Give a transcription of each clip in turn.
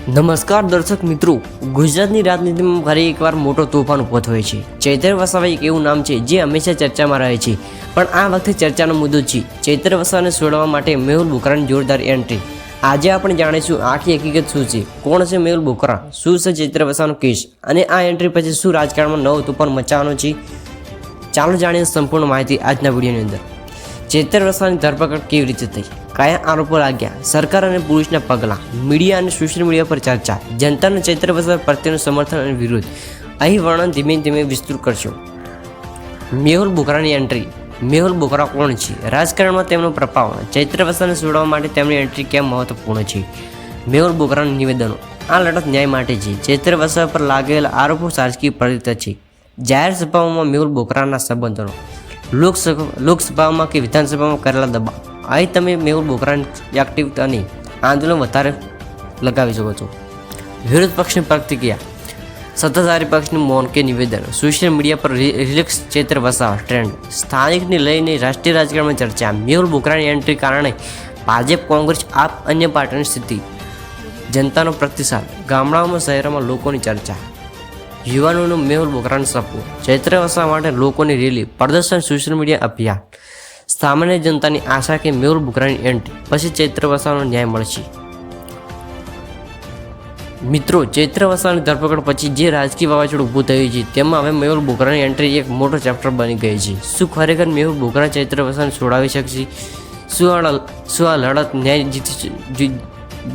નમસ્કાર દર્શક મિત્રો, ગુજરાતની રાજનીતિમાં ફરી એકવાર મોટો તોફાન ઊભો થયો છે. ચૈત્ર વસાવા એક એવું નામ છે જે હંમેશા ચર્ચામાં રહે છે, પણ આ વખતે ચર્ચાનો મુદ્દો છે ચૈત્ર વસાવાને છોડવા માટે મેહુલ બોકરાની જોરદાર એન્ટ્રી. આજે આપણે જાણીશું આખી હકીકત શું છે, કોણ છે મેહુલ બોકરા, શું છે ચૈત્ર વસાવાનો કેસ, અને આ એન્ટ્રી પછી શું રાજકારણમાં નવો તોફાન મચાવવાનો છે. ચાલો જાણીએ સંપૂર્ણ માહિતી આજના વિડીયોની અંદર. ચૈત્ર વસાવાની ધરપકડ કેવી રીતે થઈ, કયા આરોપો લાગ્યા, સરકાર અને પોલીસના પગલાં, મીડિયા અને સોશિયલ મીડિયા પર ચર્ચા, જનતાનું ચૈત્ર વસાવા પ્રત્યેનું સમર્થન અને વિરોધ. અહીં વર્ણન ધીમે ધીમે વિસ્તૃત કરશો. મેહુલ બોકરાની એન્ટ્રી. મેહુલ બોકરા કોણ છે, રાજકારણમાં તેમનો પ્રભાવ, ચૈત્ર વસાવાને છોડવા માટે તેમની એન્ટ્રી કેમ મહત્વપૂર્ણ છે. મેહુલ બોકરાના નિવેદનો. આ લડત ન્યાય માટે છે. ચૈત્ર વસાવા પર લાગેલા આરોપો રાજકીય પ્રેરિત છે. જાહેર સભાઓમાં મેહુલ બોકરાના સંબોધનો. લોકસભામાં કે વિધાનસભામાં કરેલા દબાવ. અહીં તમે મેહુલ બોકરાની એક્ટિવ અને આંદોલન વધારે લગાવી શકો છો. વિરોધ પક્ષની પ્રતિક્રિયા. સત્તાધારી પક્ષનું મૌન કે નિવેદન. સોશિયલ મીડિયા પર રિલેક્સ ચૈત્ર વસાવા ટ્રેન્ડ. સ્થાનિકને લઈને રાષ્ટ્રીય રાજકારણમાં ચર્ચા. મેહુલ બોકરાની એન્ટ્રી કારણે ભાજપ, કોંગ્રેસ, આપ અન્ય પાર્ટીની સ્થિતિ. જનતાનો પ્રતિસાદ. ગામડાઓમાં, શહેરોમાં લોકોની ચર્ચા. યુવાનોનું મેહુલ બોકરાનું સપનું. ચૈત્ર વસાવા માટે લોકોની રેલી, પ્રદર્શન, સોશિયલ મીડિયા અભિયાન. સામાન્ય જનતાની આશા કે મેહુલ બોકરાની એન્ટ્રી પછી ચૈત્ર વસાવાનો ન્યાય મળશે. મિત્રો, ચૈત્ર વસાવાની ધરપકડ પછી જે રાજકીય વાવાઝોડું ઊભું થયું છે તેમાં હવે મેહુલ બોકરાની એન્ટ્રી એક મોટો ચેપ્ટર બની ગઈ છે. શું ખરેખર મેહુલ બોકરા ચૈત્ર વસાવાને છોડાવી શકશે? શું આ લડત ન્યાય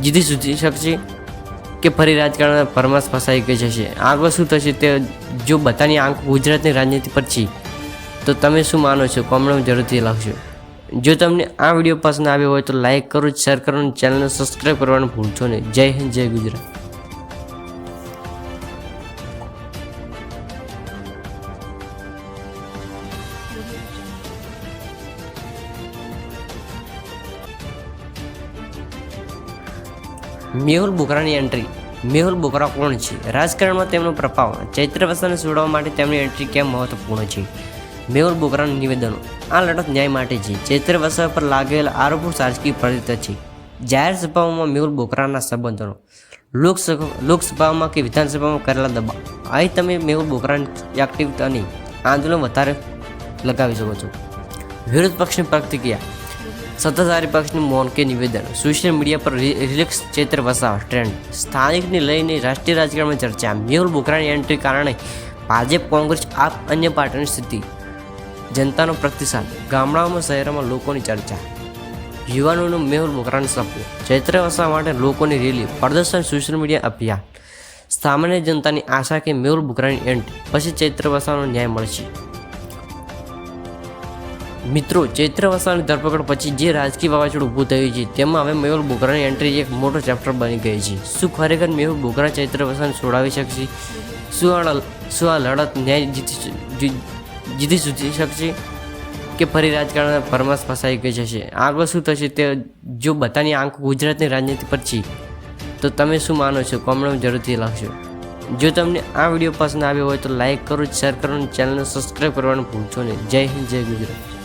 જીતી શકશે કે ફરી રાજકારણમાં ભરમાશ ફસાઈ ગઈ જશે? આગળ શું થશે તે જો બધાની આંખો ગુજરાતની રાજનીતિ પર છે તો તમે શું માનો છો? કોમેન્ટમાં જરૂરથી લખજો. જો તમને આ વિડીયો પસંદ આવ્યો હોય તો લાઇક કરો, શેર કરો અને ચેનલને સબસ્ક્રાઈબ કરવાનું ભૂલશો નહીં. જય હિન્દ, જય ગુજરાત. મેહુલ બોકરાની એન્ટ્રી. મેહુલ બોકરા કોણ છે, રાજકારણમાં તેમનો પ્રભાવ, ચૈત્ર વસાવાને છોડવા માટે તેમની એન્ટ્રી કેમ મહત્વપૂર્ણ છે. મેહુલ બોકરાના નિવેદનો. આ લડત ન્યાય માટે છે. ચૈત્ર વસાવા પર લાગેલા આરોપો રાજકીય પ્રેરિત છે. જાહેર સભાઓમાં મેહુલ બોકરાના સંબોધનો. લોકસભામાં કે વિધાનસભામાં કરેલા દબાવ. અહીં તમે મેહુલ બોકરાની એક્ટિવ અને આંદોલન વધારે લગાવી શકો છો. વિરોધ પક્ષની પ્રતિક્રિયા. સત્તાધારી પક્ષનું મૌન કે નિવેદન. સોશિયલ મીડિયા પર રિલેક્સ ચૈત્ર વસાવા ટ્રેન્ડ. સ્થાનિકને લઈને રાષ્ટ્રીય રાજકારણમાં ચર્ચા. મેહુલ બોકરાની એન્ટ્રી કારણે ભાજપ, કોંગ્રેસ, આપ અન્ય પાર્ટીની સ્થિતિ. જનતાનો પ્રતિસાદ. ગામડાઓમાં, શહેરોમાં લોકોની ચર્ચા. યુવાનોનું મેહુલ બોકરાનું સપનું. ચૈત્ર વસાવા માટે લોકોની રેલી, પ્રદર્શન, સોશિયલ મીડિયા અભિયાન. સામાન્ય જનતાની આશા કે મેહુલ બોકરાની એન્ટ્રી પછી ચૈત્ર વસાવાનો ન્યાય મળશે. મિત્રો, ચૈત્ર વસાવાની ધરપકડ પછી જે રાજકીય વાવાઝોડું ઊભું થયું છે તેમાં હવે મેહુલ બોકરાની એન્ટ્રી એક મોટો ચેપ્ટર બની ગઈ છે. શું ખરેખર મેહુલ બોકરા ચૈત્ર વસાવાને છોડાવી શકશે? શું આ લડત ન્યાય જીતી શકશે કે ફરી રાજકારણમાં ભરમાશ ફસાઈ ગઈ જશે? આગળ શું થશે તે જો બધાની આંખો ગુજરાતની રાજનીતિ પર છે તો તમે શું માનો છો? કોમેન્ટમાં જરૂરથી લખજો. જો તમને આ વિડીયો પસંદ આવ્યો હોય તો લાઇક કરો, શેર કરો અને ચેનલને સબસ્ક્રાઈબ કરવાનું ભૂલશો નહીં. જય હિન્દ, જય ગુજરાત.